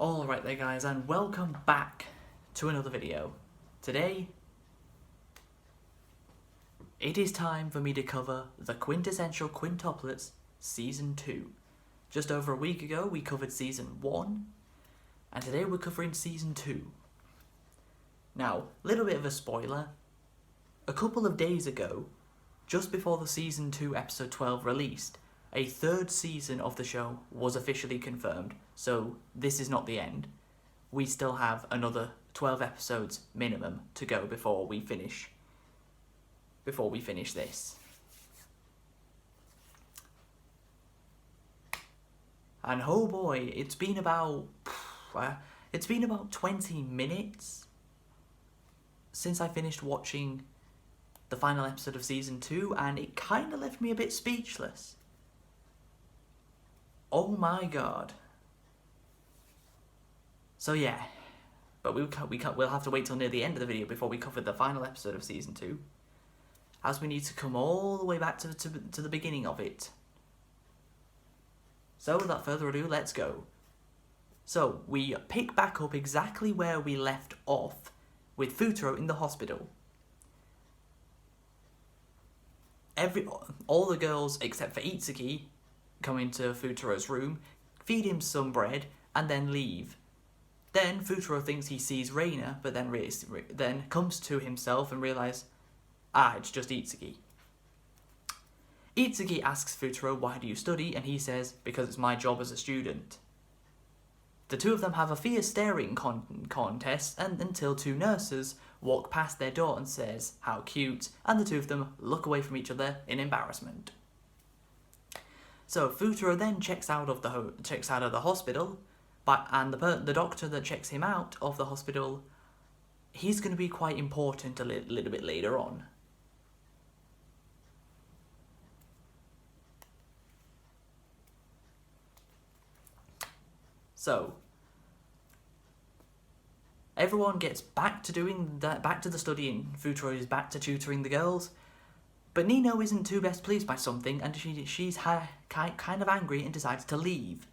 Alright there guys, and welcome back to another video. Today, it is time for me to cover the Quintessential Quintuplets Season 2. Just over a week ago we covered Season 1, and today we're covering Season 2. Now, little bit of a spoiler, a couple of days ago, just before the Season 2 Episode 12 released, a third season of the show was officially confirmed, so this is not the end. We still have another 12 episodes minimum to go before we finish this. And oh boy, it's been about 20 minutes since I finished watching the final episode of Season 2, and it kind of left me a bit speechless. Oh my god. So yeah, but we'll have to wait till near the end of the video before we cover the final episode of Season 2, as we need to come all the way back to the beginning of it. So without further ado, let's go. So we pick back up exactly where we left off, with Futuro in the hospital. All the girls except for Itsuki come into Futuro's room, feed him some bread, and then leave. Then Futuro thinks he sees Reina, but then comes to himself and realizes, it's just Itsuki. Itsuki asks Futuro, why do you study? And he says, because it's my job as a student. The two of them have a fierce staring contest until two nurses walk past their door and says, how cute, and the two of them look away from each other in embarrassment. So Futuro then checks out of the hospital, and the doctor that checks him out of the hospital, he's going to be quite important a little bit later on. So everyone gets back to the studying. Futuro is back to tutoring the girls. But Nino isn't too best pleased by something, and she's kind of angry and decides to leave.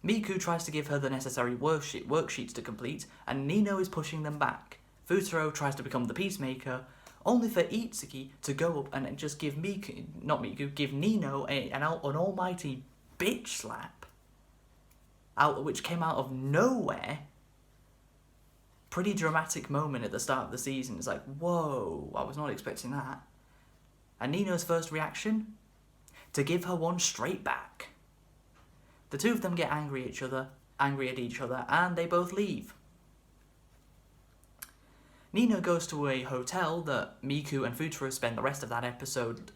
Miku tries to give her the necessary worksheets to complete, and Nino is pushing them back. Futuro tries to become the peacemaker, only for Itsuki to go up and just give Nino an almighty bitch slap, which came out of nowhere. Pretty dramatic moment at the start of the season. It's like, whoa, I was not expecting that. And Nino's first reaction? To give her one straight back. The two of them get angry at each other, and they both leave. Nino goes to a hotel that Miku and Futuro spend the rest of that episode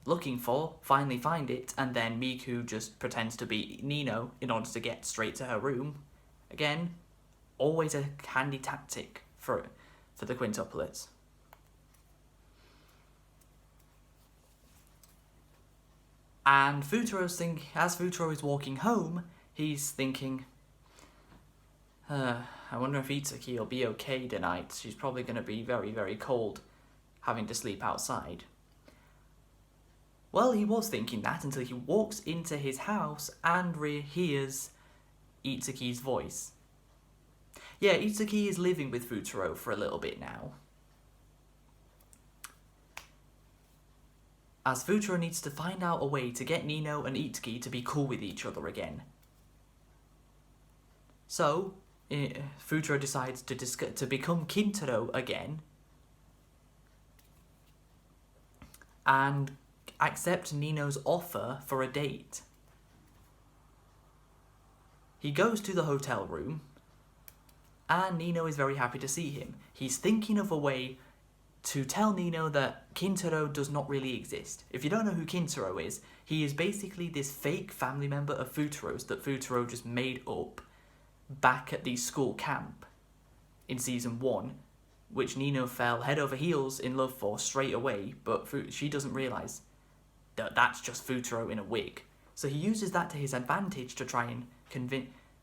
looking for, finally find it, and then Miku just pretends to be Nino in order to get straight to her room. Again, always a handy tactic for the quintuplets. And as Futuro is walking home, he's thinking, I wonder if Itsuki will be okay tonight. She's probably going to be very, very cold, having to sleep outside. Well, he was thinking that until he walks into his house and hears Itsuki's voice. Yeah, Itsuki is living with Futuro for a little bit now, as Futuro needs to find out a way to get Nino and Itsuki to be cool with each other again. So, Futuro decides to become Quintero again, and accept Nino's offer for a date. He goes to the hotel room, and Nino is very happy to see him. He's thinking of a way to tell Nino that Quintero does not really exist. If you don't know who Quintero is, he is basically this fake family member of Futuro's that Futuro just made up back at the school camp in Season 1, which Nino fell head over heels in love for straight away, but she doesn't realise that that's just Futuro in a wig. So he uses that to his advantage to try and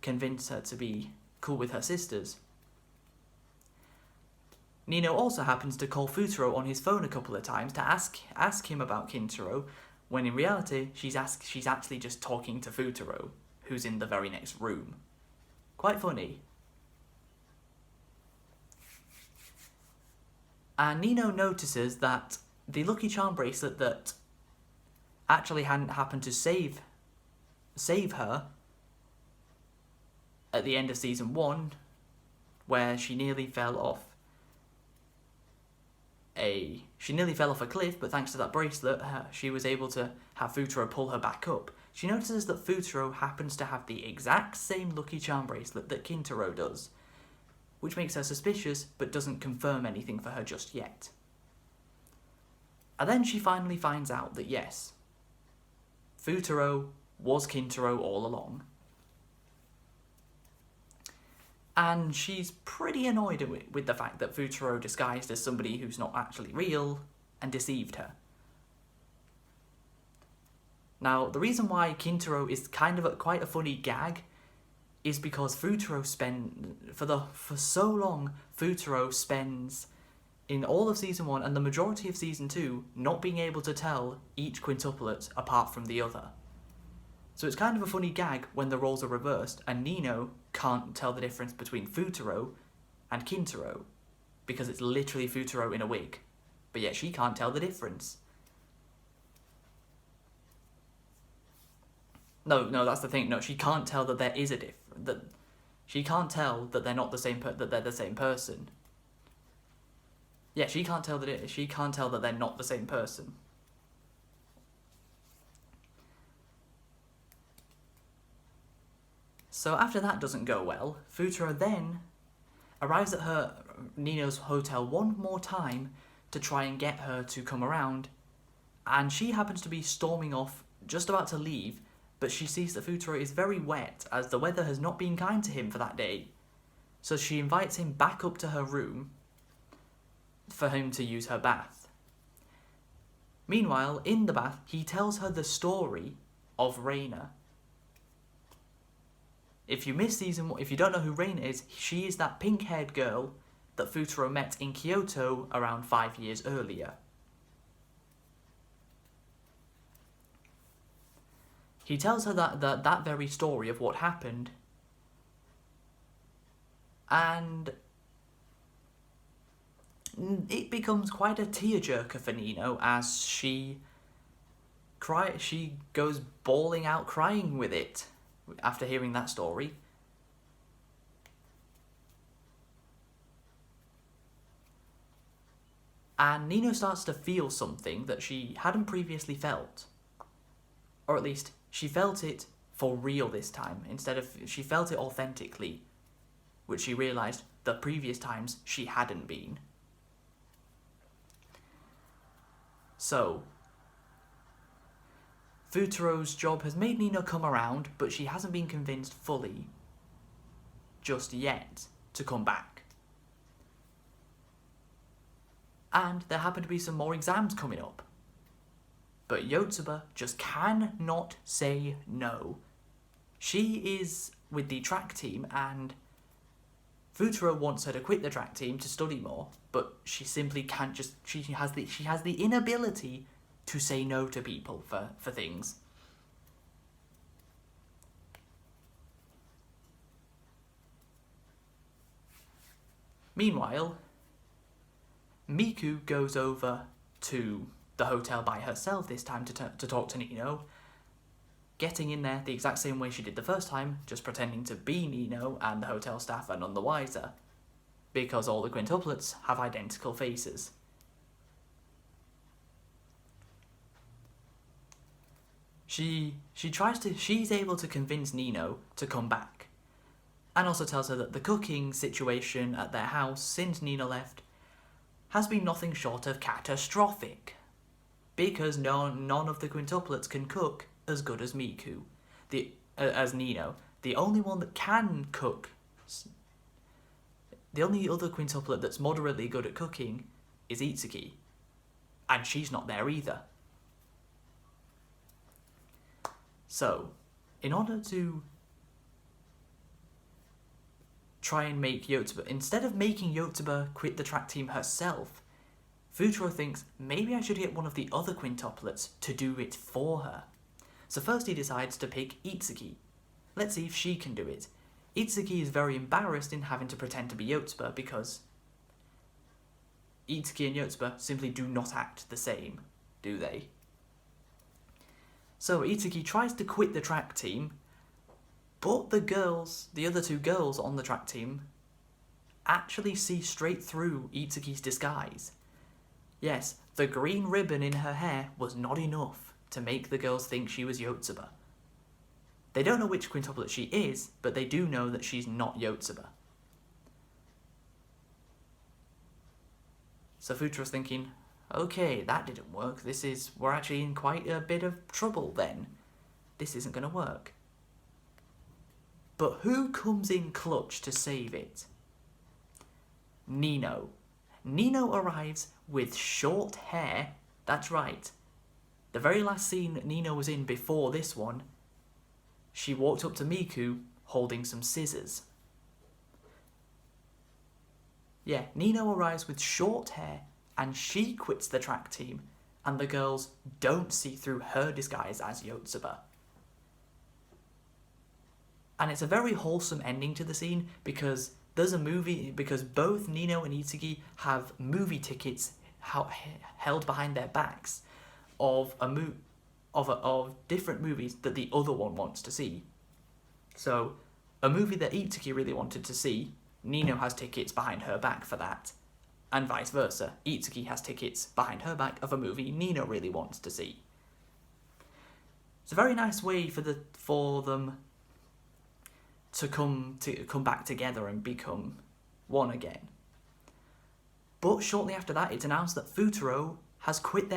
convince her to be cool with her sisters. Nino also happens to call Futuro on his phone a couple of times to ask him about Quintero, when in reality she's actually just talking to Futuro, who's in the very next room. Quite funny. And Nino notices that the Lucky Charm bracelet that actually hadn't happened to save her at the end of season 1, where she nearly fell off a cliff, but thanks to that bracelet, she was able to have Futuro pull her back up. She notices that Futuro happens to have the exact same Lucky Charm bracelet that Quintero does, which makes her suspicious, but doesn't confirm anything for her just yet. And then she finally finds out that yes, Futuro was Quintero all along. And she's pretty annoyed with the fact that Futuro disguised as somebody who's not actually real and deceived her. Now, the reason why Quintero is kind of quite a funny gag is because Futuro for so long, Futuro spends in all of season 1 and the majority of season 2 not being able to tell each quintuplet apart from the other. So it's kind of a funny gag when the roles are reversed and Nino can't tell the difference between Futuro and Quintero because it's literally Futuro in a wig, but yet she can't tell the difference. No, that's the thing. No, she can't tell that there is a difference. That she can't tell that they're not the same. That they're the same person. Yeah, she can't tell that they're not the same person. So after that doesn't go well, Futuro then arrives at Nino's hotel one more time to try and get her to come around, and she happens to be storming off, just about to leave, but she sees that Futuro is very wet as the weather has not been kind to him for that day. So she invites him back up to her room for him to use her bath. Meanwhile, in the bath, he tells her the story of Reina. If you missed season 1, if you don't know who Reina is, she is that pink-haired girl that Futuro met in Kyoto around 5 years earlier. He tells her that very story of what happened, and it becomes quite a tearjerker for Nino as she goes bawling out crying with it after hearing that story. And Nino starts to feel something that she hadn't previously felt. Or at least, she felt it for real this time. She felt it authentically, which she realised the previous times she hadn't been. So, Futuro's job has made Nino come around, but she hasn't been convinced fully, just yet, to come back. And there happen to be some more exams coming up. But Yotsuba just cannot say no. She is with the track team, and Futuro wants her to quit the track team to study more, but she simply can't just... She has the inability to say no to people for things. Meanwhile, Miku goes over to the hotel by herself this time to talk to Nino, getting in there the exact same way she did the first time, just pretending to be Nino, and the hotel staff are none the wiser, because all the quintuplets have identical faces. She's able to convince Nino to come back, and also tells her that the cooking situation at their house since Nino left has been nothing short of catastrophic, because none of the quintuplets can cook as good as Miku, as Nino. The only one that can cook, the only other quintuplet that's moderately good at cooking is Itsuki, and she's not there either. So, in order to try and make Yotsuba, instead of making Yotsuba quit the track team herself, Futuro thinks maybe I should get one of the other quintuplets to do it for her. So first he decides to pick Itsuki, Let's see if she can do it. Itsuki is very embarrassed in having to pretend to be Yotsuba because Itsuki and Yotsuba simply do not act the same, do they? So Itsuki tries to quit the track team, but the other two girls on the track team, actually see straight through Itsuki's disguise. Yes, the green ribbon in her hair was not enough to make the girls think she was Yotsuba. They don't know which quintuplet she is, but they do know that she's not Yotsuba. So Futuro's thinking, okay, that didn't work. We're actually in quite a bit of trouble then. This isn't going to work. But who comes in clutch to save it? Nino. Nino arrives with short hair. That's right. The very last scene Nino was in before this one, she walked up to Miku holding some scissors. Yeah, Nino arrives with short hair and she quits the track team, and the girls don't see through her disguise as Yotsuba. And it's a very wholesome ending to the scene because because both Nino and Itsuki have movie tickets held behind their backs of different movies that the other one wants to see. So, a movie that Itsuki really wanted to see, Nino has tickets behind her back for that, and vice versa. Itsuki has tickets behind her back of a movie Nino really wants to see. It's a very nice way for them to come back together and become one again. But shortly after that, it's announced that Futuro has quit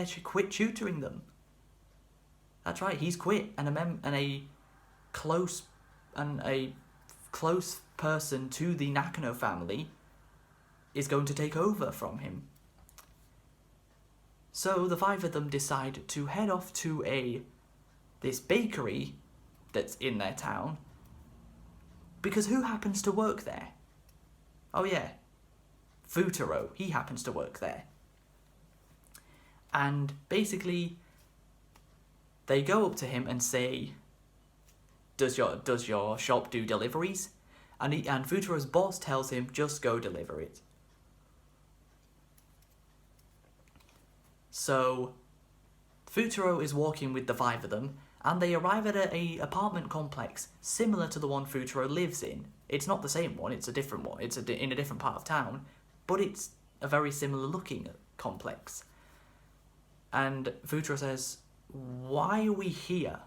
tutoring them. That's right, he's quit, and a close person to the Nakano family is going to take over from him. So the five of them decide to head off to this bakery that's in their town, because who happens to work there? Oh yeah, Futuro, he happens to work there. And basically, they go up to him and say, does your shop do deliveries? And Futuro's boss tells him, just go deliver it. So Futuro is walking with the five of them, and they arrive at a apartment complex similar to the one Futuro lives in. It's not the same one, it's a different one. It's in a different part of town, but it's a very similar looking complex. And Futuro says, why are we here?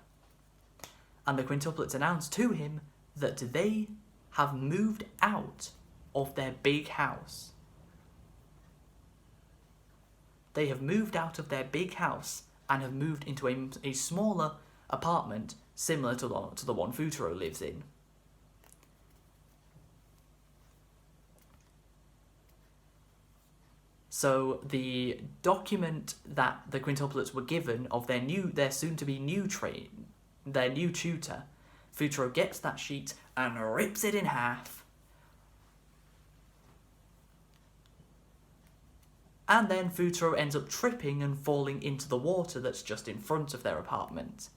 And the quintuplets announce to him that they have moved out of their big house. They have moved out of their big house and have moved into a smaller apartment similar to the one Futuro lives in. So the document that the quintuplets were given of their soon-to-be new tutor, Futuro gets that sheet and rips it in half. And then Futuro ends up tripping and falling into the water that's just in front of their apartment.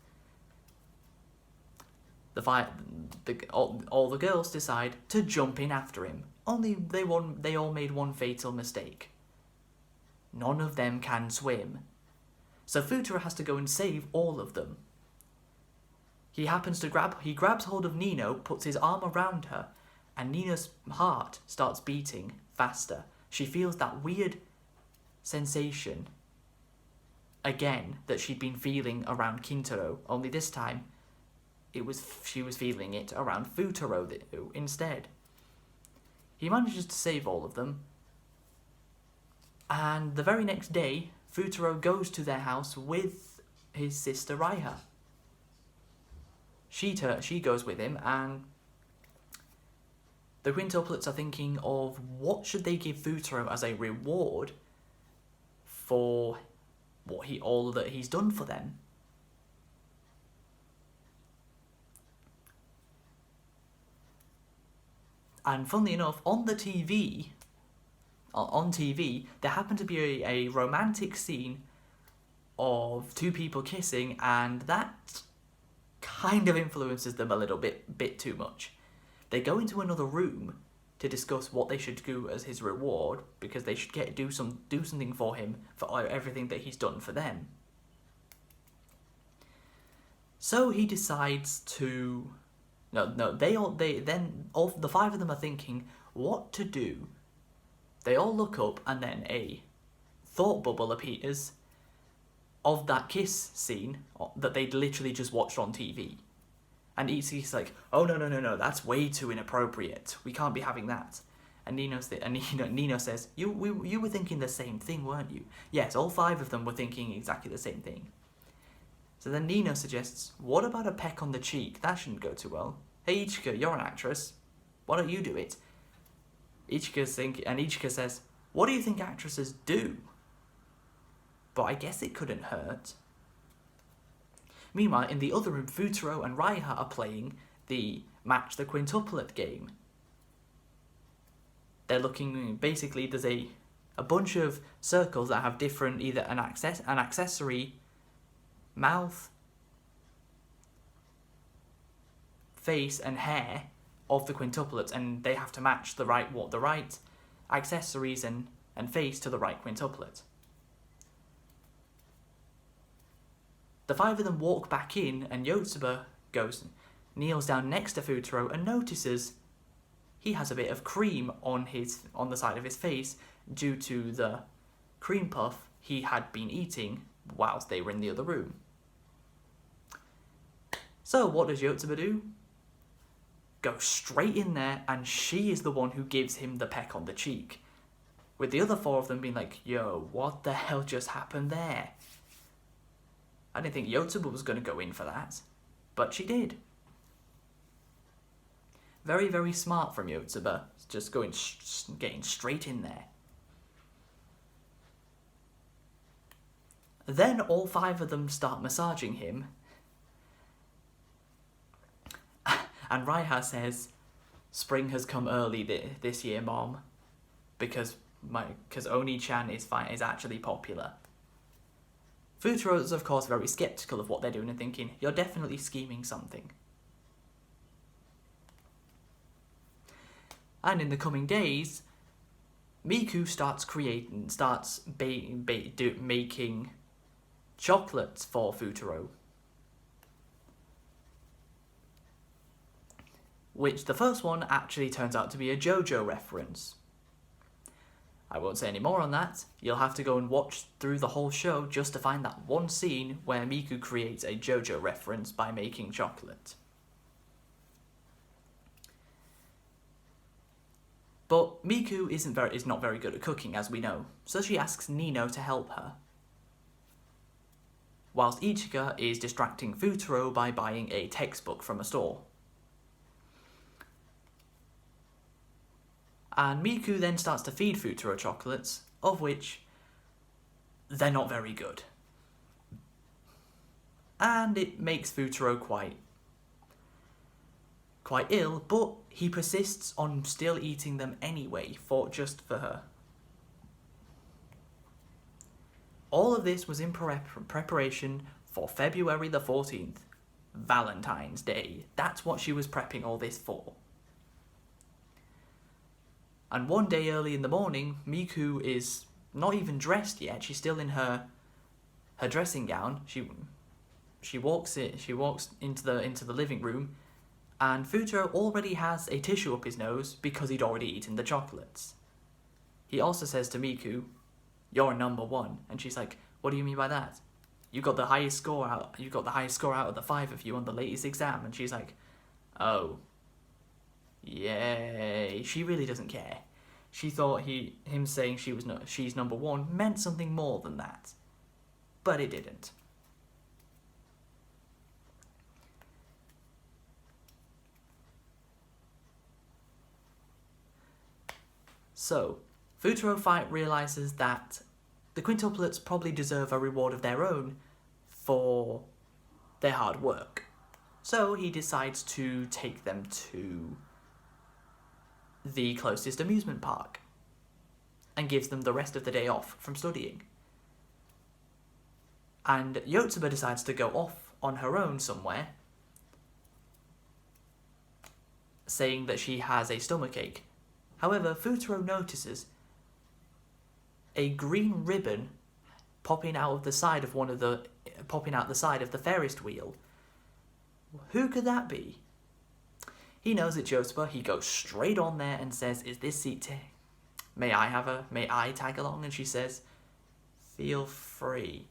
All the girls decide to jump in after him, only they all made one fatal mistake. None of them can swim. So Futuro has to go and save all of them. He grabs hold of Nino, puts his arm around her, and Nina's heart starts beating faster. She feels that weird sensation again that she'd been feeling around Kintaro, only this time she was feeling it around Futuro instead. He manages to save all of them, and the very next day Futuro goes to their house with his sister Raiha. She goes with him, and the quintuplets are thinking of what should they give Futuro as a reward for all that he's done for them. And funnily enough, on TV, there happened to be a romantic scene of two people kissing, and that kind of influences them a little bit too much. They go into another room to discuss what they should do as his reward, because they should do something for him for everything that he's done for them. So he decides to the five of them are thinking what to do. They all look up, and then a thought bubble appears of that kiss scene that they'd literally just watched on TV. And Itsuki's like, oh, no, that's way too inappropriate. We can't be having that. And Nino says, you were thinking the same thing, weren't you? Yes, all five of them were thinking exactly the same thing. So then Nino suggests, what about a peck on the cheek? That shouldn't go too well. Hey, Ichika, you're an actress. Why don't you do it? Ichika says, what do you think actresses do? But I guess it couldn't hurt. Meanwhile, in the other room, Futuro and Raiha are playing the Match the Quintuplet game. They're looking, basically, there's a bunch of circles that have different, either an accessory, mouth, face, and hair of the quintuplets, and they have to match the right accessories and face to the right quintuplet. The five of them walk back in, and Yotsuba kneels down next to Futuro and notices he has a bit of cream on the side of his face due to the cream puff he had been eating whilst they were in the other room. So what does Yotsuba do? Go straight in there, and she is the one who gives him the peck on the cheek, with the other four of them being like, yo, what the hell just happened there? I didn't think Yotsuba was going to go in for that, but she did. Very, very smart from Yotsuba, just getting straight in there. Then all five of them start massaging him, and Raiha says, spring has come early this year, Mom, because Oni-chan is actually popular. Futuro is, of course, very skeptical of what they're doing and thinking, you're definitely scheming something. And in the coming days, Miku starts making chocolates for Futuro. Which the first one actually turns out to be a JoJo reference. I won't say any more on that. You'll have to go and watch through the whole show just to find that one scene where Miku creates a JoJo reference by making chocolate. But Miku is not very good at cooking, as we know, so she asks Nino to help her. Whilst Ichika is distracting Futuro by buying a textbook from a store. And Miku then starts to feed Futuro chocolates, of which they're not very good. And it makes Futuro quite ill, but he persists on still eating them anyway, just for her. All of this was in preparation for February the 14th, Valentine's Day. That's what she was prepping all this for. And one day early in the morning, Miku is not even dressed yet. She's still in her dressing gown. She walks into the living room, and Futuro already has a tissue up his nose because he'd already eaten the chocolates. He also says to Miku, "You're number one," and she's like, "What do you mean by that? You got the highest score out. You got the highest score out of the five of you on the latest exam," and she's like, "Oh. Yay." She really doesn't care. She thought him saying she's number one meant something more than that. But it didn't. So, Futuro realizes that the quintuplets probably deserve a reward of their own for their hard work. So he decides to take them to the closest amusement park and gives them the rest of the day off from studying. And Yotsuba decides to go off on her own somewhere, saying that she has a stomachache. However, Futuro notices a green ribbon popping out the side of the Ferris wheel. Who could that be? He knows it's Yotsuba. He goes straight on there and says, "Is this seat may I tag along?" And she says, "Feel free."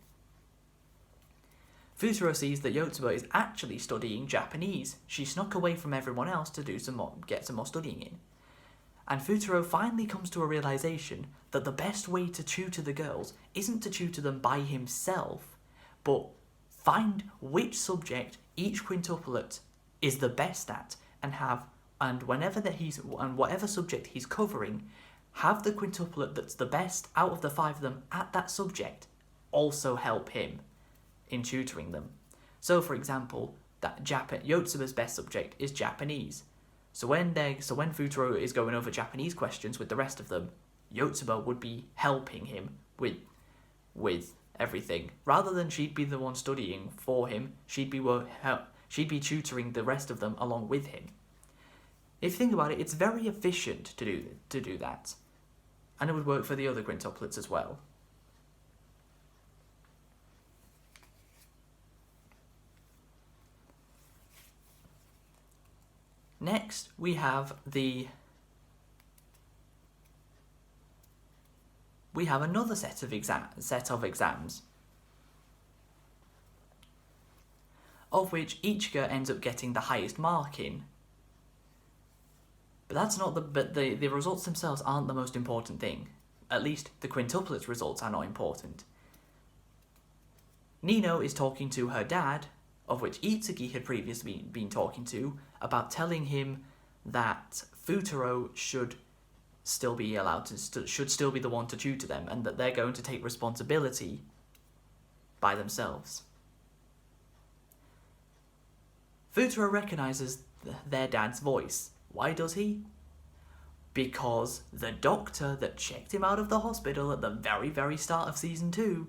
Futuro sees that Yotsuba is actually studying Japanese. She snuck away from everyone else to get some more studying in. And Futuro finally comes to a realization that the best way to tutor the girls isn't to tutor them by himself, but find which subject each quintuplet is the best at, and whatever subject he's covering, have the quintuplet that's the best out of the 5 of them at that subject also help him in tutoring them. So, for example, Yotsuba's best subject is Japanese. So when Futuro is going over Japanese questions with the rest of them, Yotsuba would be helping him with everything. Rather than she'd be the one studying for him, she'd be tutoring the rest of them along with him. If you think about it, it's very efficient to do that. And it would work for the other quintuplets as well. Next, we have another set of exams, of which Ichika ends up getting the highest mark in. But the results themselves aren't the most important thing. At least the quintuplets results are not important. Nino is talking to her dad, of which Itsuki had previously been talking to, about telling him that Futuro should still be the one to tutor them, and that they're going to take responsibility by themselves. Futuro recognizes their dad's voice. Why does he? Because the doctor that checked him out of the hospital at the very, very start of season 2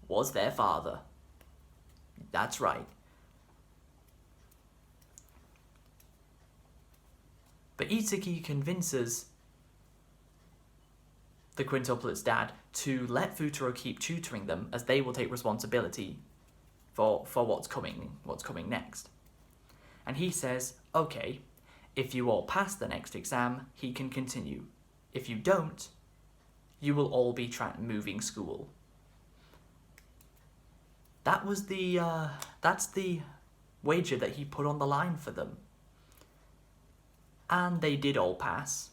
was their father. That's right. But Itsuki convinces the quintuplet's dad to let Futuro keep tutoring them, as they will take responsibility for what's coming next. And he says, okay, if you all pass the next exam, he can continue. If you don't, you will all be moving school. That's the wager that he put on the line for them. And they did all pass.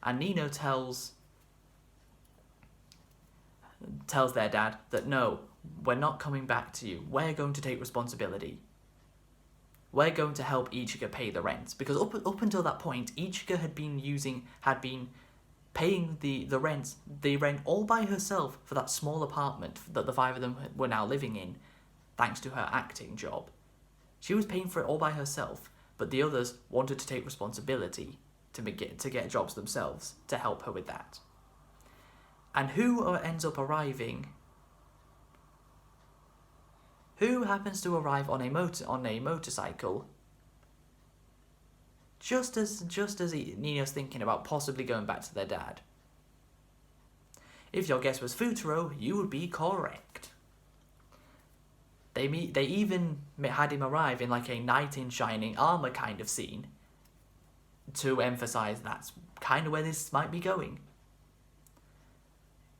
And Nino tells their dad that no, we're not coming back to you. We're going to take responsibility. We're going to help Ichika pay the rent. Because up until that point, Ichika had been paying the rent all by herself for that small apartment that the 5 of them were now living in, thanks to her acting job. She was paying for it all by herself, but the others wanted to take responsibility to get jobs themselves to help her with that. And who ends up arriving? Who happens to arrive on a motorcycle? Just as Nino's thinking about possibly going back to their dad. If your guess was Futuro, you would be correct. They even had him arrive in like a knight in shining armor kind of scene to emphasize that's kind of where this might be going.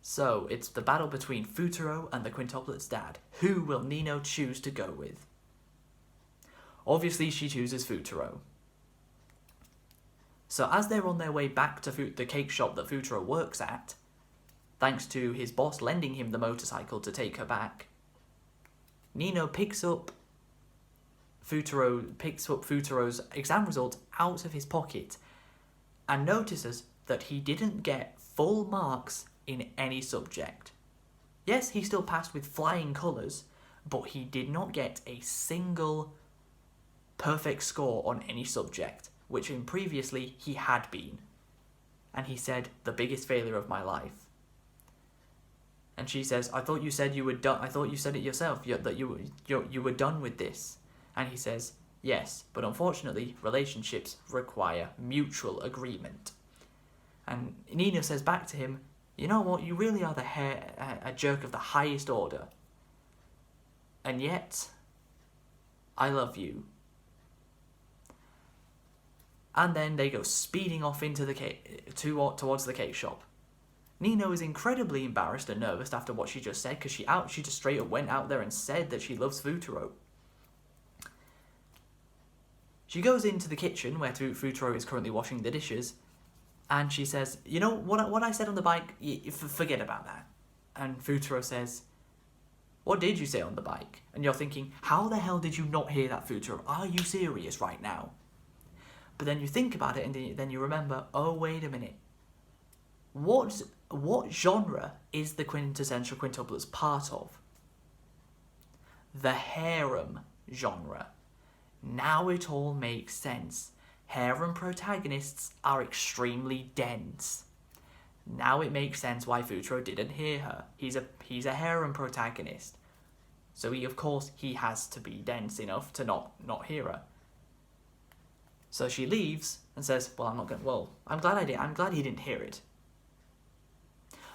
So it's the battle between Futuro and the quintuplet's dad. Who will Nino choose to go with? Obviously, she chooses Futuro. So as they're on their way back to the cake shop that Futuro works at, thanks to his boss lending him the motorcycle to take her back, Nino picks up Futuro's exam result out of his pocket and notices that he didn't get full marks in any subject. Yes, he still passed with flying colours, but he did not get a single perfect score on any subject, which previously he had been. And he said, the biggest failure of my life. And she says, I thought you said you were done. I thought you said it yourself, that you were done with this. And he says, yes, but unfortunately, relationships require mutual agreement. And Nino says back to him, you know what, you really are a jerk of the highest order. And yet, I love you. And then they go speeding off into the towards the cake shop. Nino is incredibly embarrassed and nervous after what she just said, because she just straight up went out there and said that she loves Futuro. She goes into the kitchen where Futuro is currently washing the dishes, and she says, you know, what I said on the bike, forget about that. And Futuro says, what did you say on the bike? And you're thinking, how the hell did you not hear that, Futuro? Are you serious right now? But then you think about it, and then you remember, oh, wait a minute. What genre is the Quintessential Quintuplets part of? The harem genre. Now it all makes sense. Harem protagonists are extremely dense. Now it makes sense why Futuro didn't hear her. He's a harem protagonist. So of course he has to be dense enough to not hear her. So she leaves and says, I'm glad he didn't hear it.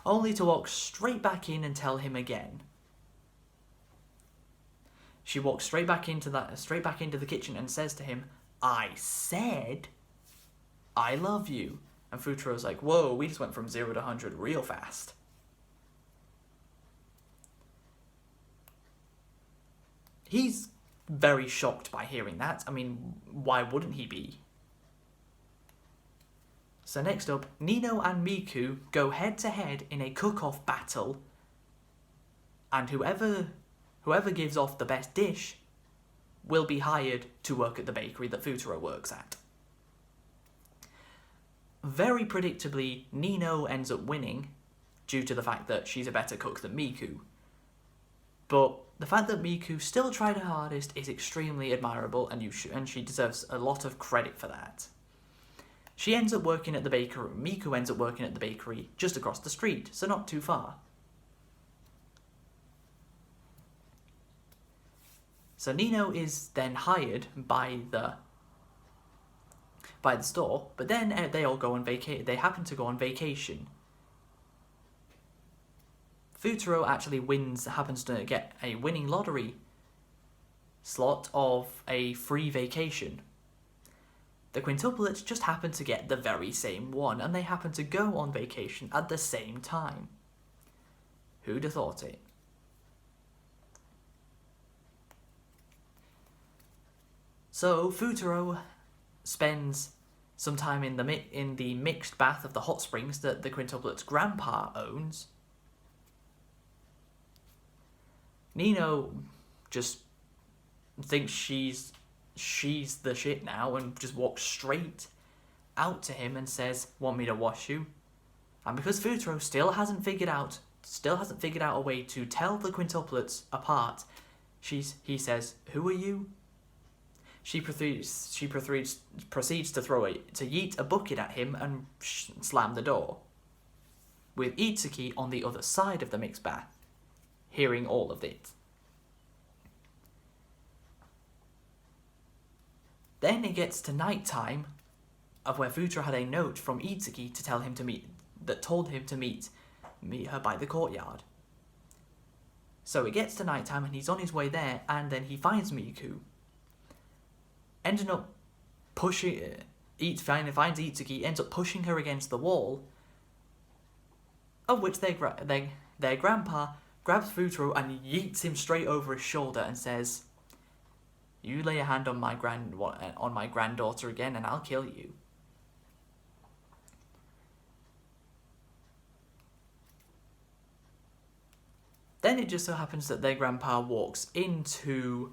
Only to walk straight back in and tell him again. She walks straight back into the kitchen and says to him, I said, I love you. And Futuro's like, whoa, we just went from 0 to 100 real fast. He's very shocked by hearing that. I mean, why wouldn't he be? So next up, Nino and Miku go head to head in a cook-off battle. And whoever gives off the best dish will be hired to work at the bakery that Futuro works at. Very predictably, Nino ends up winning due to the fact that she's a better cook than Miku. But the fact that Miku still tried her hardest is extremely admirable, and she deserves a lot of credit for that. She ends up working at the bakery. Miku ends up working at the bakery just across the street, so not too far. So Nino is then hired by the store, but then they all go on vacation. They happen to go on vacation. Futuro actually happens to get a winning lottery slot of a free vacation. The quintuplets just happen to get the very same one, and they happen to go on vacation at the same time. Who'd have thought it? So Futuro spends some time in the mixed bath of the hot springs that the quintuplets' grandpa owns. Nino just thinks she's the shit now and just walks straight out to him and says, "Want me to wash you?" And because Futuro still hasn't figured out a way to tell the quintuplets apart, he says, "Who are you?" She proceeds to yeet a bucket at him and slam the door, with Itsuki on the other side of the mixed bath, hearing all of it. Then it gets to night time, of where Futuro had a note from Itsuki to tell him to meet her by the courtyard. So it gets to night time and he's on his way there, and then he finds Miku. Ending up finds Itsuki, ends up pushing her against the wall, of which their grandpa grabs Futuro and yeets him straight over his shoulder and says, "You lay a hand on my granddaughter again and I'll kill you." Then it just so happens that their grandpa walks into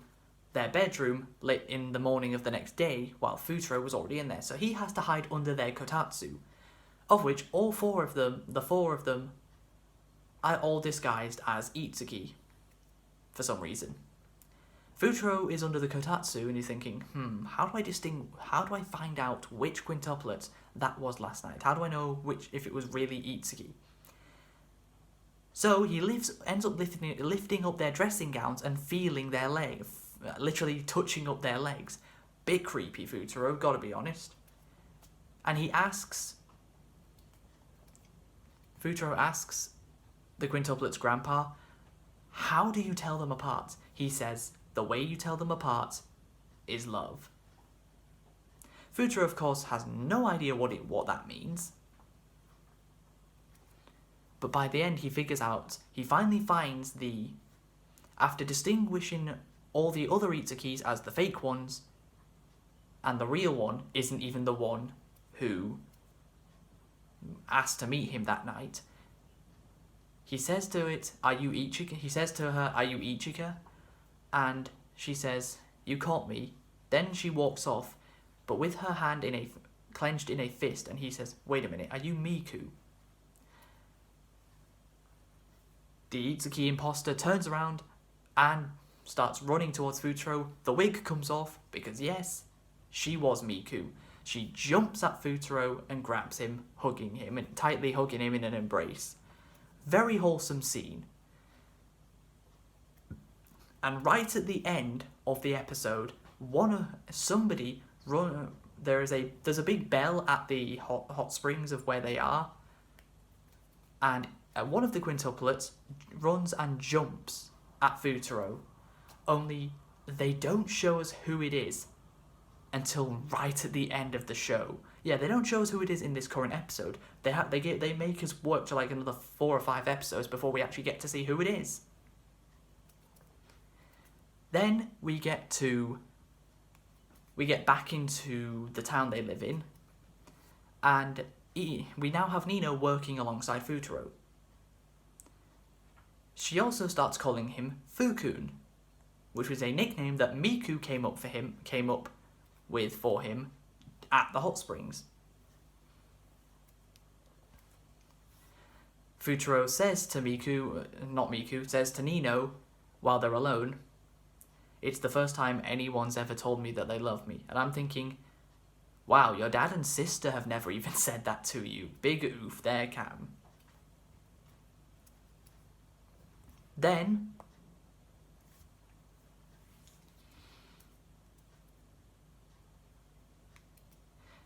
their bedroom late in the morning of the next day while Futuro was already in there. So he has to hide under their kotatsu, of which the four of them are all disguised as Itsuki for some reason. Futuro is under the kotatsu and he's thinking, how do I find out which quintuplet that was last night? How do I know if it was really Itsuki? So he ends up lifting up their dressing gowns and feeling their literally touching up their legs. Bit creepy, Futuro, gotta be honest. And Futuro asks the quintuplets' grandpa, how do you tell them apart? He says, the way you tell them apart is love. Futuro, of course, has no idea what that means. But by the end, he finally finds after distinguishing all the other Itsukis as the fake ones, and the real one isn't even the one who asked to meet him that night, he says to it, "Are you Ichika?" He says to her, "Are you Ichika?" And she says, "You caught me." Then she walks off, but with her hand clenched in a fist, and he says, "Wait a minute, are you Miku?" The Itsuki imposter turns around and starts running towards Futuro. The wig comes off, because yes, she was Miku. She jumps at Futuro and grabs him, tightly hugging him in an embrace. Very wholesome scene. And right at the end of the episode, there's a big bell at the hot springs of where they are, and one of the quintuplets runs and jumps at Futuro, only they don't show us who it is until right at the end of the show. Yeah, they don't show us who it is in this current episode. They make us work to like another 4 or 5 episodes before we actually get to see who it is. Then we get back into the town they live in, and we now have Nino working alongside Futuro. She also starts calling him Fukun, which was a nickname that Miku came up with for him at the hot springs. Futuro says to says to Nino while they're alone, "It's the first time anyone's ever told me that they love me." And I'm thinking, wow, your dad and sister have never even said that to you. Big oof there, Cam. Then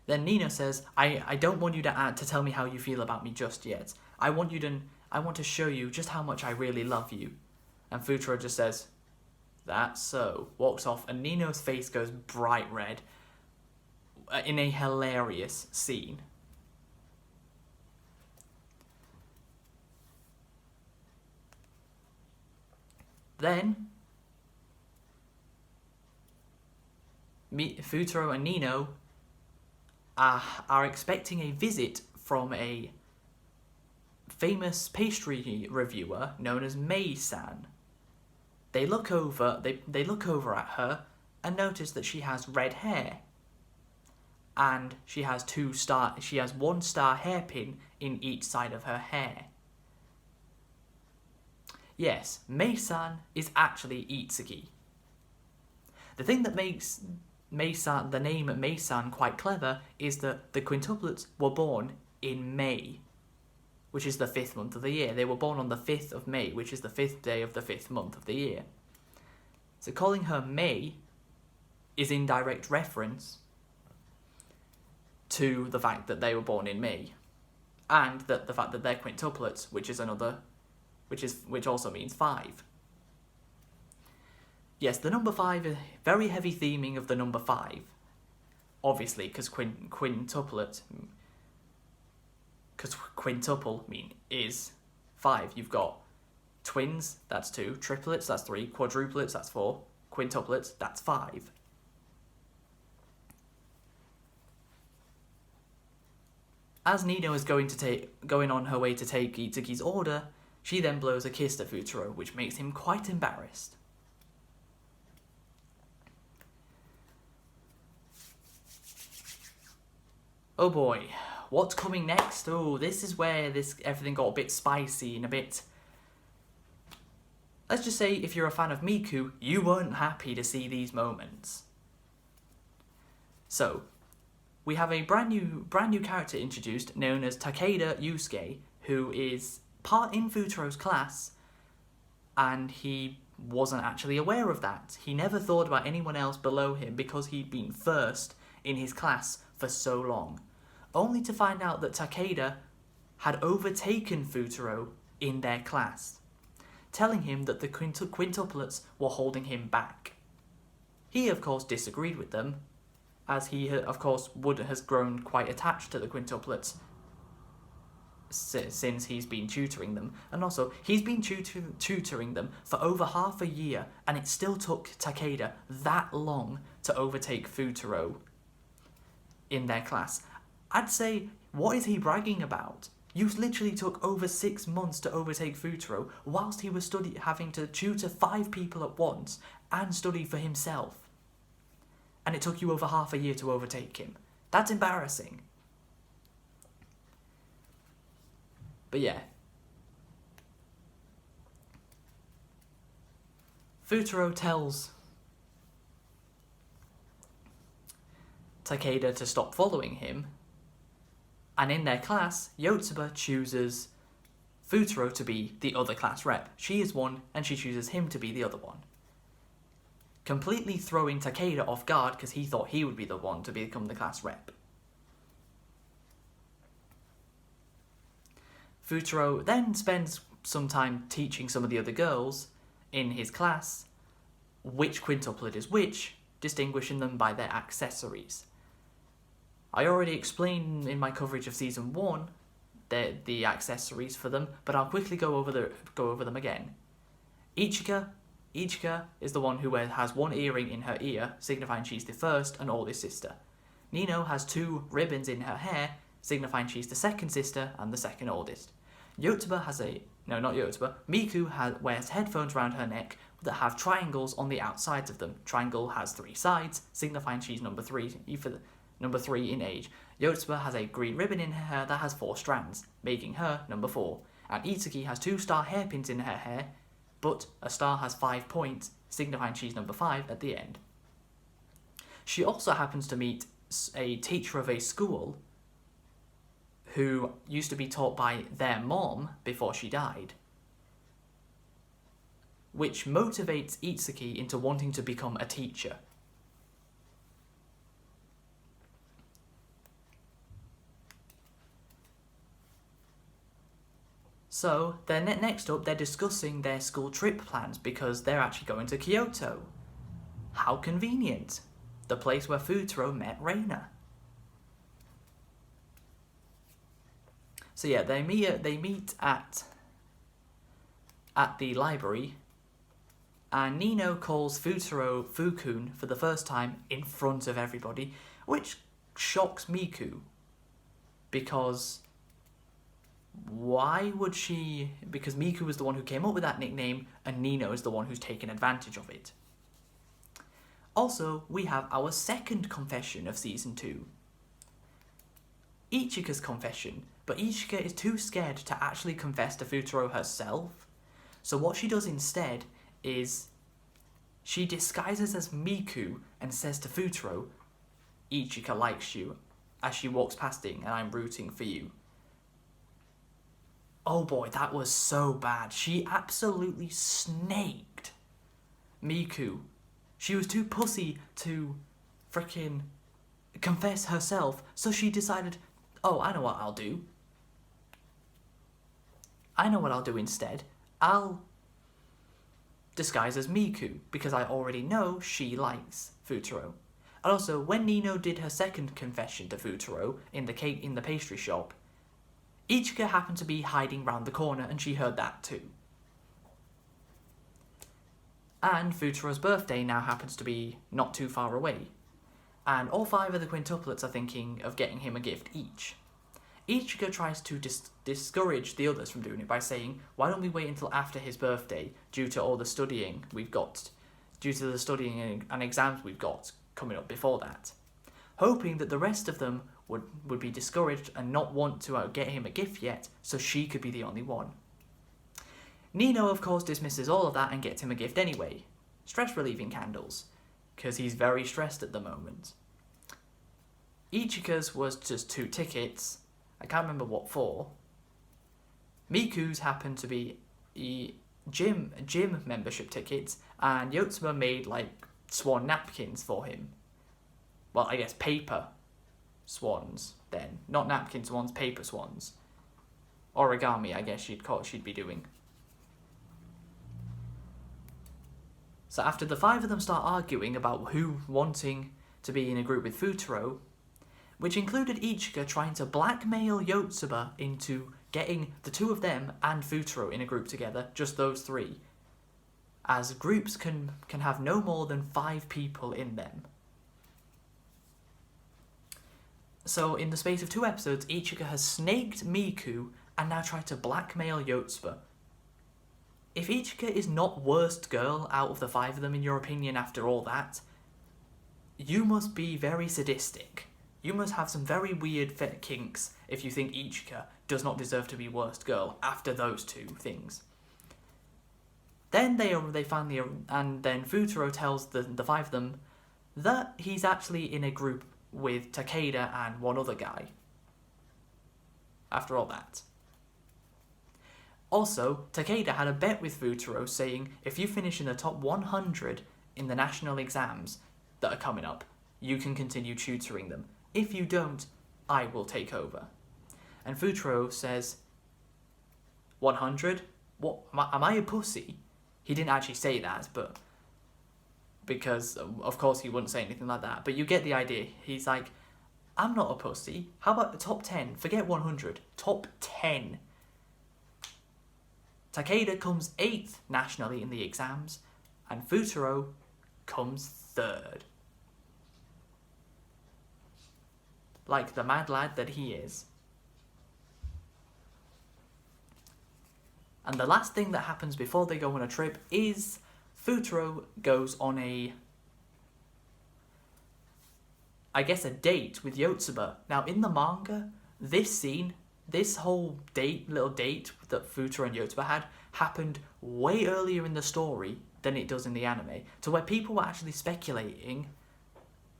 Nino says, I don't want you to tell me how you feel about me just yet. I want to show you just how much I really love you. And Futuro just says, "That's so," walks off, and Nino's face goes bright red in a hilarious scene. Then Futuro and Nino are expecting a visit from a famous pastry reviewer known as Mei-san. They look over at her and notice that she has red hair, and she has 1 star hairpin in each side of her hair. Yes, Mei-san is actually Itsuki. The thing that makes the name Mei-san quite clever is that the quintuplets were born in May, which is the 5th month of the year. They were born on the 5th of May, which is the 5th day of the 5th month of the year. So calling her May is in direct reference to the fact that they were born in May, and that the fact that they're quintuplets, which also means 5. Yes, the number 5 is very heavy theming of the number 5. Obviously, because quintuple is 5. You've got twins, that's 2. Triplets, that's 3. Quadruplets, that's 4. Quintuplets, that's 5. As Nino is going on her way to take Itsuki's order, she then blows a kiss to Futuro, which makes him quite embarrassed. Oh boy, what's coming next? Oh, this is where everything got a bit spicy and a bit... Let's just say, if you're a fan of Miku, you weren't happy to see these moments. So, we have a brand new character introduced known as Takeda Yusuke, who is part in Futuro's class, and he wasn't actually aware of that. He never thought about anyone else below him because he'd been first in his class for so long, only to find out that Takeda had overtaken Futuro in their class, telling him that the quintuplets were holding him back. He, of course, disagreed with them, as he, of course, has grown quite attached to the quintuplets since he's been tutoring them. And also, he's been tutoring them for over half a year, and it still took Takeda that long to overtake Futuro in their class. I'd say, what is he bragging about? You literally took over 6 months to overtake Futuro, whilst he was having to tutor 5 people at once and study for himself. And it took you over half a year to overtake him. That's embarrassing. But yeah. Futuro tells Takeda to stop following him, and in their class, Yotsuba chooses Futuro to be the other class rep. She is one, and she chooses him to be the other one, completely throwing Takeda off guard because he thought he would be the one to become the class rep. Futuro then spends some time teaching some of the other girls in his class which quintuplet is which, distinguishing them by their accessories. I already explained in my coverage of Season 1 the accessories for them, but I'll quickly go over them again. Ichika is the one who has one earring in her ear, signifying she's the first and oldest sister. Nino has 2 ribbons in her hair, signifying she's the second sister and the second oldest. Miku wears headphones around her neck that have triangles on the outsides of them. Triangle has 3 sides, signifying she's number 3 in age. Yotsuba has a green ribbon in her hair that has 4 strands, making her number 4. And Itsuki has 2 star hairpins in her hair, but a star has 5 points, signifying she's number 5 at the end. She also happens to meet a teacher of a school who used to be taught by their mom before she died, which motivates Itsuki into wanting to become a teacher. So, next up, they're discussing their school trip plans because they're actually going to Kyoto. How convenient. The place where Futuro met Reina. So yeah, they meet at the library, and Nino calls Futuro Fukun for the first time in front of everybody, which shocks Miku, because why would she? Because Miku was the one who came up with that nickname, and Nino is the one who's taken advantage of it. Also, we have our second confession of Season 2. Ichika's confession, but Ichika is too scared to actually confess to Futuro herself. So what she does instead is she disguises as Miku and says to Futuro, "Ichika likes you," as she walks past him, and I'm rooting for you. Oh boy, that was so bad. She absolutely snaked Miku. She was too pussy to frickin' confess herself, so she decided, oh, I know what I'll do. Instead. I'll disguise as Miku, because I already know she likes Futuro. And also, when Nino did her second confession to Futuro in the pastry shop, Ichika happened to be hiding round the corner, and she heard that too. And Futuro's birthday now happens to be not too far away, and all 5 of the quintuplets are thinking of getting him a gift each. Ichika tries to discourage the others from doing it by saying, why don't we wait until after his birthday, due to the studying and exams we've got coming up before that, hoping that the rest of them would be discouraged and not want to get him a gift yet, so she could be the only one. Nino, of course, dismisses all of that and gets him a gift anyway. Stress-relieving candles, because he's very stressed at the moment. Ichika's was just 2 tickets. I can't remember what for. Miku's happened to be gym membership tickets, and Yotsuba made like swan napkins for him. Well, I guess paper swans then, not napkin swans, paper swans. Origami, I guess she'd be doing. So after the five of them start arguing about who wanting to be in a group with Futuro, which included Ichika trying to blackmail Yotsuba into getting the two of them and Futuro in a group together, just those three, as groups can have no more than 5 people in them. So in the space of 2 episodes, Ichika has snaked Miku and now tried to blackmail Yotsuba. If Ichika is not worst girl out of the 5 of them in your opinion after all that, you must be very sadistic. You must have some very weird kinks if you think Ichika does not deserve to be worst girl after those 2 things. Then they finally, and then Futuro tells the 5 of them that he's actually in a group with Takeda and one other guy. After all that. Also, Takeda had a bet with Futuro saying if you finish in the top 100 in the national exams that are coming up, you can continue tutoring them. If you don't, I will take over. And Futuro says, 100? What? Am I a pussy? He didn't actually say that, but because of course he wouldn't say anything like that. But you get the idea. He's like, I'm not a pussy. How about the top 10? Forget 100. Top 10. Takeda comes 8th nationally in the exams, and Futuro comes 3rd. Like the mad lad that he is. And the last thing that happens before they go on a trip is Futuro goes on a date with Yotsuba. Now in the manga, this scene, this whole little date that Futuro and Yotsuba had happened way earlier in the story than it does in the anime, to where people were actually speculating,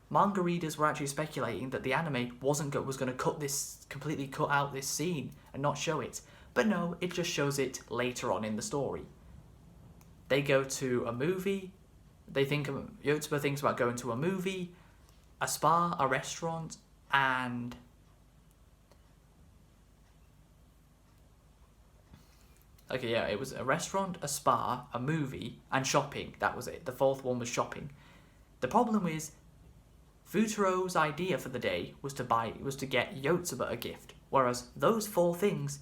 manga readers were actually speculating that the anime was going to completely cut out this scene and not show it. But no, it just shows it later on in the story. They go to a movie, Yotsuba thinks about going to a movie, a spa, a restaurant, and it was a restaurant, a spa, a movie, and shopping. That was it. The 4th one was shopping. The problem is, Futuro's idea for the day was to get Yotsuba a gift, whereas those 4 things,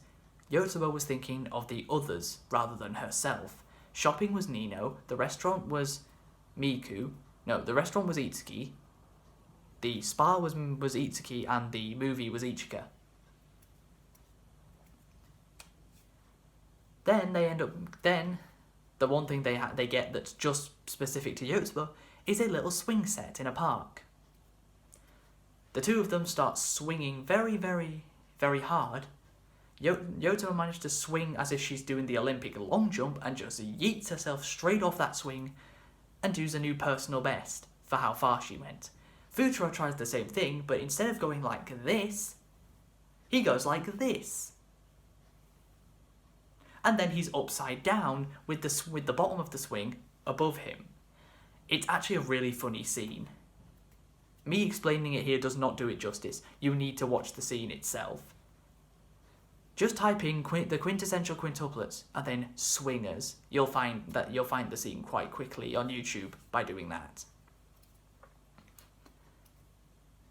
Yotsuba was thinking of the others rather than herself. Shopping was Nino, the restaurant was Miku, no, the restaurant was Itsuki, the spa was Itsuki, and the movie was Ichika. Then the one thing they get that's just specific to Yotsuba is a little swing set in a park. The 2 of them start swinging very, very, very hard. Yotsuba managed to swing as if she's doing the Olympic long jump and just yeets herself straight off that swing and does a new personal best for how far she went. Futuro tries the same thing, but instead of going like this, he goes like this. And then he's upside down with the bottom of the swing above him. It's actually a really funny scene. Me explaining it here does not do it justice. You need to watch the scene itself. Just type in the Quintessential Quintuplets and then swingers. You'll find the scene quite quickly on YouTube by doing that.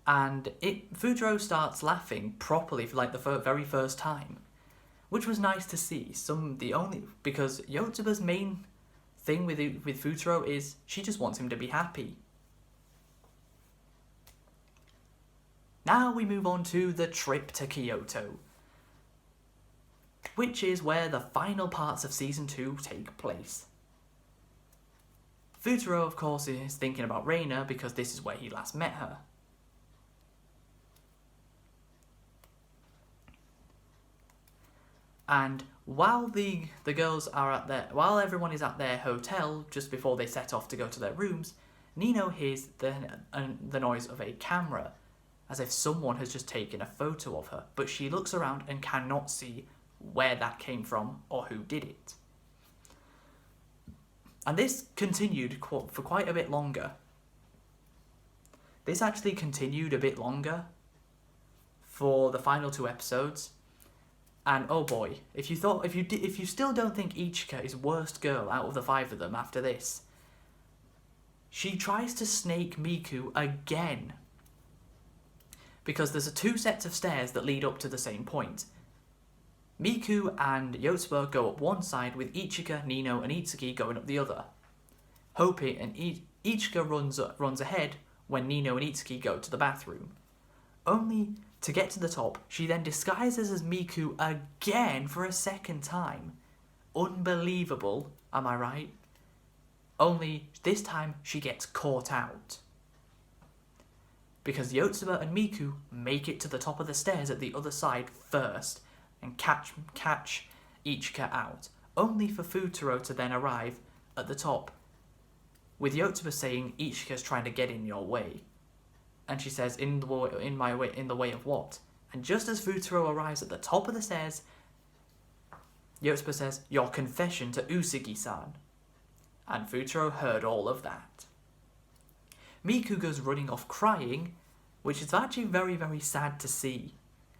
And Futuro starts laughing properly for like the very first time, which was nice to see. Because Yotsuba's main thing with Futuro is she just wants him to be happy. Now we move on to the trip to Kyoto, which is where the final parts of Season 2 take place. Futuro, of course, is thinking about Reina because this is where he last met her. And while the girls are while everyone is at their hotel just before they set off to go to their rooms, Nino hears the noise of a camera, as if someone has just taken a photo of her, but she looks around and cannot see where that came from or who did it. And this continued for quite a bit longer. This actually continued a bit longer for the final 2 episodes. And oh boy, if you still don't think Ichika is worst girl out of the 5 of them after this, she tries to snake Miku again. Because there's 2 sets of stairs that lead up to the same point. Miku and Yotsuba go up one side with Ichika, Nino and Itsuki going up the other. Hoping and Ichika runs ahead when Nino and Itsuki go to the bathroom. Only to get to the top, she then disguises as Miku again for a second time. Unbelievable, am I right? Only this time she gets caught out. Because Yotsuba and Miku make it to the top of the stairs at the other side first and catch Ichika out, only for Futuro to then arrive at the top, with Yotsuba saying Ichika's trying to get in your way. And she says, in the way of what? And just as Futuro arrives at the top of the stairs, Yotsuba says, your confession to Usagi-san. And Futuro heard all of that. Miku goes running off crying, which is actually very, very sad to see.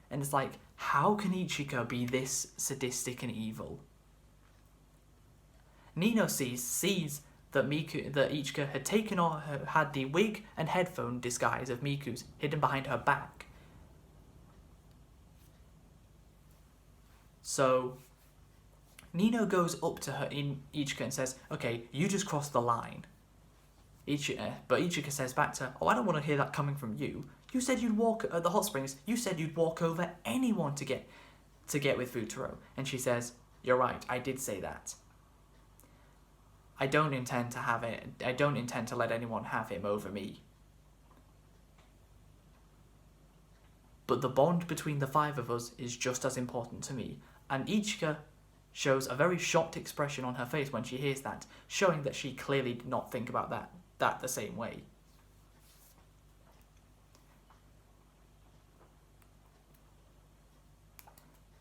And it's like, how can Ichika be this sadistic and evil? Nino sees that Ichika had the wig and headphone disguise of Miku's hidden behind her back. So Nino goes up to her in Ichika and says, okay, you just crossed the line. But Ichika says back to her, oh, I don't want to hear that coming from you. You said you'd walk at the hot springs. You said you'd walk over anyone to get with Futuro. And she says, you're right, I did say that. I don't intend to let anyone have him over me. But the bond between the 5 of us is just as important to me. And Ichika shows a very shocked expression on her face when she hears that, showing that she clearly did not think about that the same way.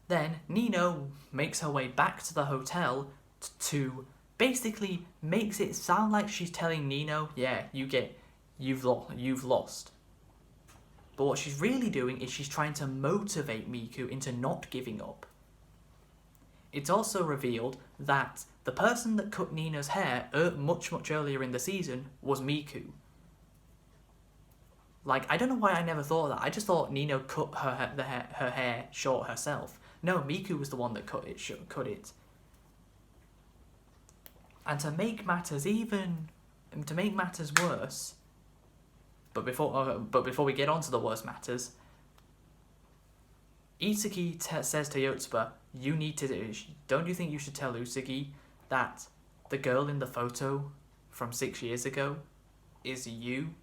Then Nino makes her way back to the hotel to basically makes it sound like she's telling Nino, yeah, you've lost. But what she's really doing is she's trying to motivate Miku into not giving up. It's also revealed that the person that cut Nino's hair much earlier in the season was Miku. Like, I don't know why I never thought of that. I just thought Nino cut her hair short herself. No, Miku was the one that cut it. And to make matters worse, but before we get on to the worst matters, Itsuki says to Yotsuba, don't you think you should tell Usagi that the girl in the photo from 6 years ago is you?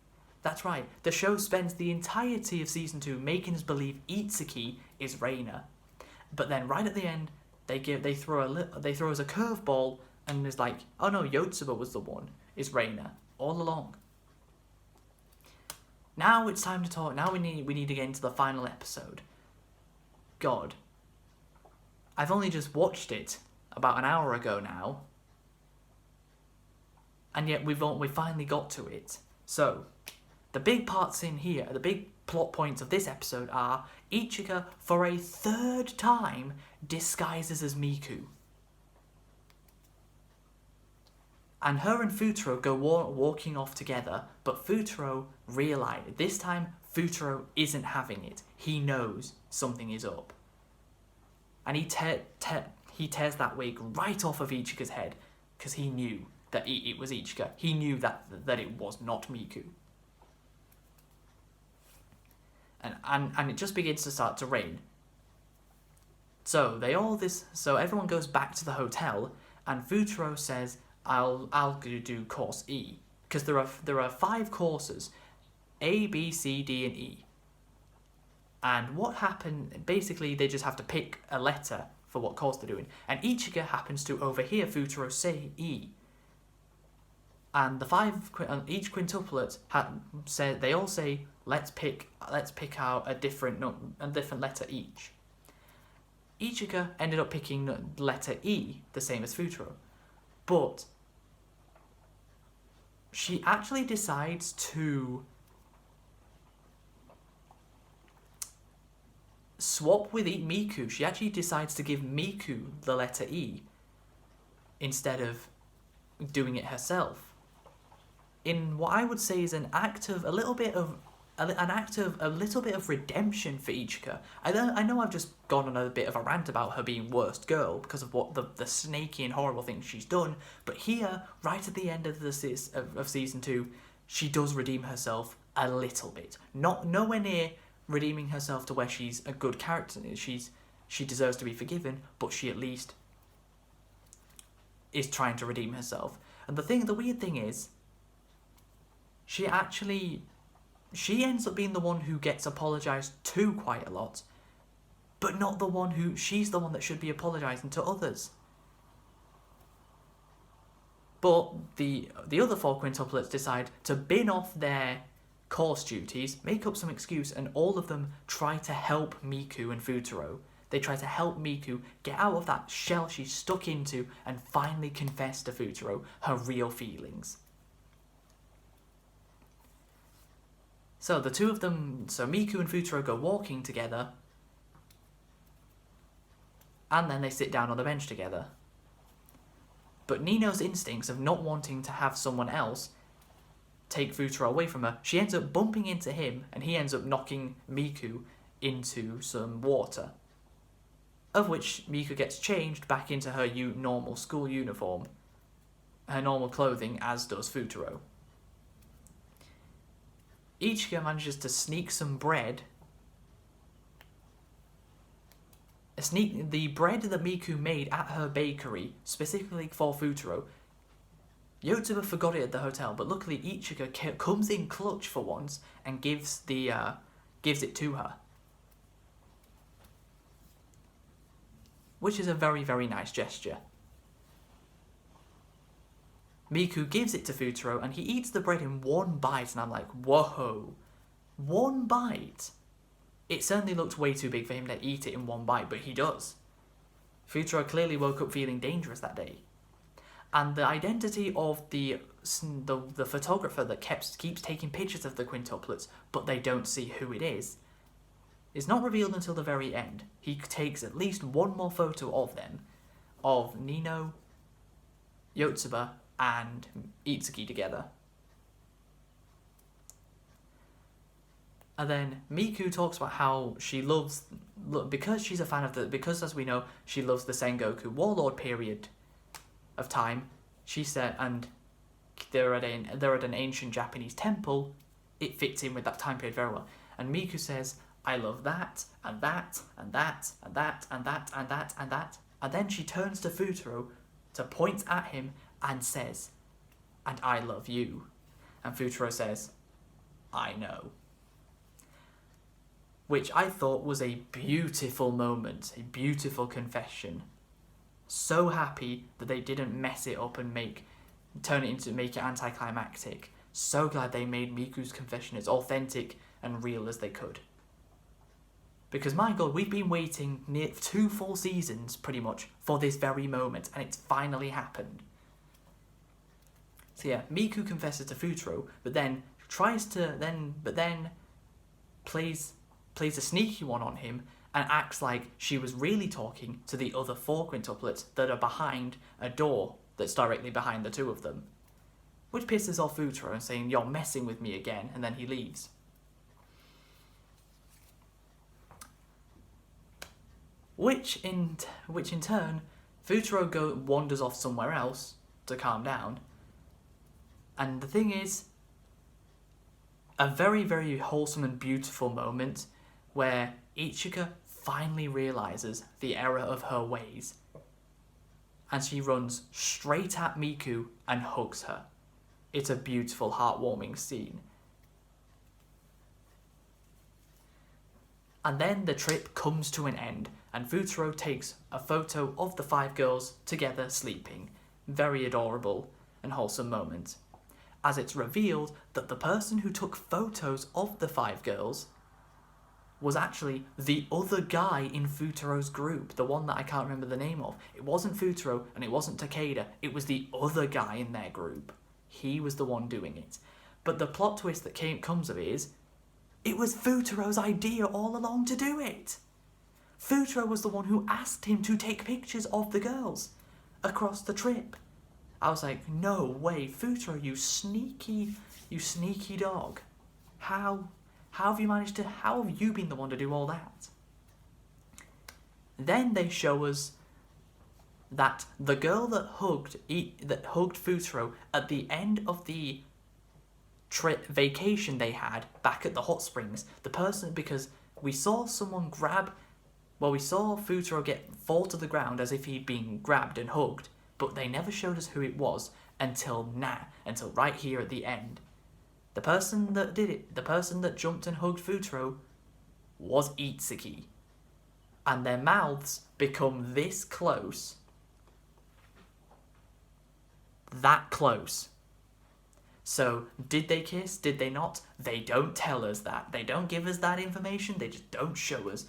That's right, the show spends the entirety of season 2 making us believe Itsuki is Reina. But then right at the end, they throw us a curveball and it's like, oh no, Yotsuba was the one, is Reina, all along. Now it's time to talk. Now we need to get into the final episode. God, I've only just watched it about an hour ago now, and yet we finally got to it. So, the big parts in here, the big plot points of this episode are Ichika, for a 3rd time, disguises as Miku. And her and Futuro go walking off together, but Futuro realizes this time Futuro isn't having it. He knows something is up. And he tears that wig right off of Ichika's head, because he knew that it was Ichika. He knew that it was not Miku. And it just begins to start to rain. So everyone goes back to the hotel, and Futuro says, I'll do course E, because there are 5 courses, A, B, C, D, and E. And what happened? Basically, they just have to pick a letter for what course they're doing, and Ichika happens to overhear Futuro say E. And each quintuplet they all say, let's pick out a different letter each. Ichika ended up picking letter E, the same as Futuro. But she actually decides to swap with Miku. She actually decides to give Miku the letter E instead of doing it herself. In what I would say is an act of a little bit of redemption for Ichika. I know I've just gone on a bit of a rant about her being worst girl because of what the snaky and horrible things she's done, but here, right at the end of of season 2, she does redeem herself a little bit. Nowhere near redeeming herself to where she's a good character. She deserves to be forgiven, but she at least is trying to redeem herself. And the weird thing is, she ends up being the one who gets apologised to quite a lot, but not the one who... She's the one that should be apologising to others. But the other 4 quintuplets decide to bin off their course duties, make up some excuse, and all of them try to help Miku and Futuro. They try to help Miku get out of that shell she's stuck into and finally confess to Futuro her real feelings. So the two of them, Miku and Futuro go walking together, and then they sit down on the bench together. But Nino's instincts of not wanting to have someone else take Futuro away from her, she ends up bumping into him, and he ends up knocking Miku into some water, of which Miku gets changed back into her normal school uniform, her normal clothing, as does Futuro. Ichika manages to sneak some bread. The bread that Miku made at her bakery, specifically for Futuro. Yotsuba forgot it at the hotel, but luckily Ichika comes in clutch for once and gives it to her. Which is a very, very nice gesture. Miku gives it to Futuro, and he eats the bread in one bite, and I'm like, whoa, one bite? It certainly looked way too big for him to eat it in one bite, but he does. Futuro clearly woke up feeling dangerous that day. And the identity of the photographer that keeps taking pictures of the quintuplets, but they don't see who it is not revealed until the very end. He takes at least one more photo of them, of Nino, Yotsuba, and Itsuki together. And then Miku talks about how she loves, because she's a fan of because as we know, she loves the Sengoku Warlord period of time. She said, and they're at an ancient Japanese temple. It fits in with that time period very well. And Miku says, I love that, and that, and that, and that, and that, and that, and that. And then she turns to Futuro to point at him and says, and I love you. And Futuro says, I know. Which I thought was a beautiful moment, a beautiful confession. So happy that they didn't mess it up and make it anticlimactic. So glad they made Miku's confession as authentic and real as they could. Because my god, we've been waiting near 2 full seasons, pretty much, for this very moment, and it's finally happened. So yeah, Miku confesses to Futuro, but then plays a sneaky one on him and acts like she was really talking to the other 4 quintuplets that are behind a door that's directly behind the 2 of them. Which pisses off Futuro and saying, you're messing with me again, and then he leaves. Which in turn, Futuro wanders off somewhere else to calm down. And the thing is, a very, very wholesome and beautiful moment where Ichika finally realises the error of her ways. And she runs straight at Miku and hugs her. It's a beautiful, heartwarming scene. And then the trip comes to an end, and Futuro takes a photo of the 5 girls together sleeping. Very adorable and wholesome moment. As it's revealed that the person who took photos of the 5 girls was actually the other guy in Futuro's group, the one that I can't remember the name of. It wasn't Futuro and it wasn't Takeda, it was the other guy in their group. he was the one doing it. But the plot twist that comes of it is, it was Futuro's idea all along to do it. Futuro was the one who asked him to take pictures of the girls across the trip. I was like, no way, Futuro, you sneaky dog. How have you been the one to do all that? Then they show us that the girl that hugged Futuro at the end of the trip vacation they had back at the hot springs, because we saw Futuro fall to the ground as if he'd been grabbed and hugged, but they never showed us who it was until right here at the end. The person that did it, the person that jumped and hugged Futuro, was Itsuki. And their mouths become this close. That close. So, did they kiss? Did they not? They don't tell us that. They don't give us that information. They just don't show us.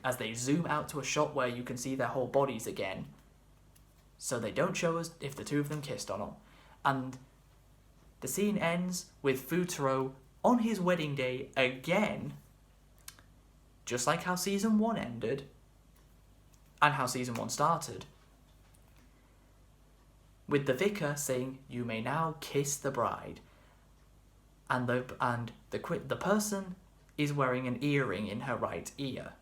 As they zoom out to a shot where you can see their whole bodies again. So they don't show us if the two of them kissed or not. And the scene ends with Futuro on his wedding day again. Just like how season 1 ended. And how season 1 started. With the vicar saying, "You may now kiss the bride." And the person is wearing an earring in her right ear.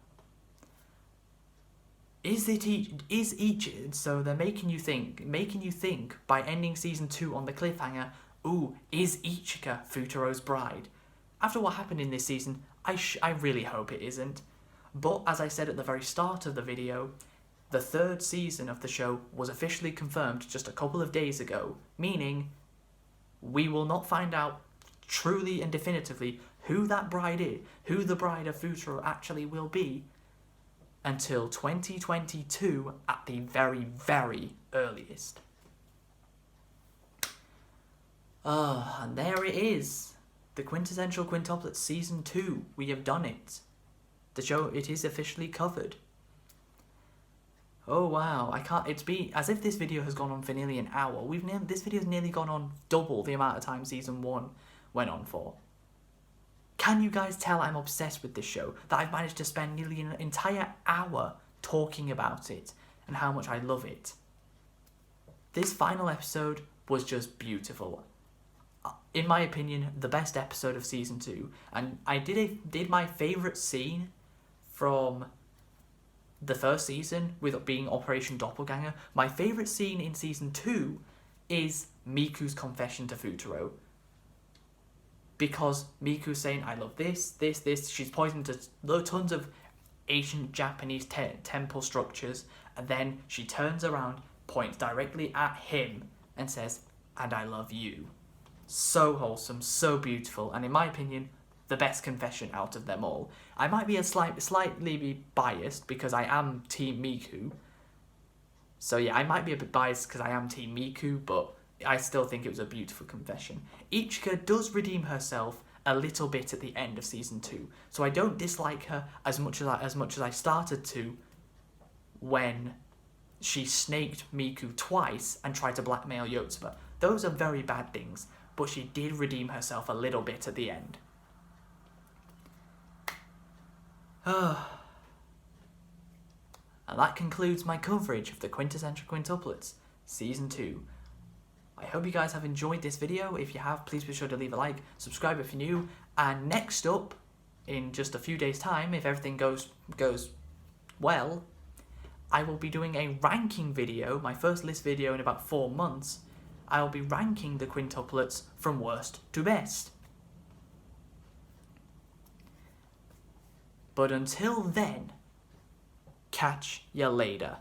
So they're making you think by ending season 2 on the cliffhanger, ooh, is Ichika Futuro's bride? After what happened in this season, I really hope it isn't. But as I said at the very start of the video, the 3rd season of the show was officially confirmed just a couple of days ago, meaning we will not find out truly and definitively who that bride is, who the bride of Futuro actually will be, until 2022 at the very, very earliest. And there it is. The Quintessential Quintuplets Season 2. We have done it. The show, it is officially covered. Oh wow, it's been, as if this video has gone on for nearly an hour. This video has nearly gone on double the amount of time Season 1 went on for. Can you guys tell I'm obsessed with this show? That I've managed to spend nearly an entire hour talking about it and how much I love it. This final episode was just beautiful. In my opinion, the best episode of Season 2. And I did my favourite scene from the first season with it being Operation Doppelganger. My favourite scene in Season 2 is Miku's confession to Futuro. Because Miku's saying, I love this. She's pointing to tons of ancient Japanese temple structures. And then she turns around, points directly at him, and says, and I love you. So wholesome, so beautiful, and in my opinion, the best confession out of them all. I might be slightly biased because I am Team Miku. So yeah, I might be a bit biased because I am Team Miku, but I still think it was a beautiful confession. Ichika does redeem herself a little bit at the end of Season 2, so I don't dislike her as much as I started to when she snaked Miku twice and tried to blackmail Yotsuba. Those are very bad things, but she did redeem herself a little bit at the end. And that concludes my coverage of the Quintessential Quintuplets Season 2. I hope you guys have enjoyed this video. If you have, please be sure to leave a like, subscribe if you're new, and next up, in just a few days' time, if everything goes well, I will be doing a ranking video, my first list video in about 4 months. I will be ranking the quintuplets from worst to best. But until then, catch ya later.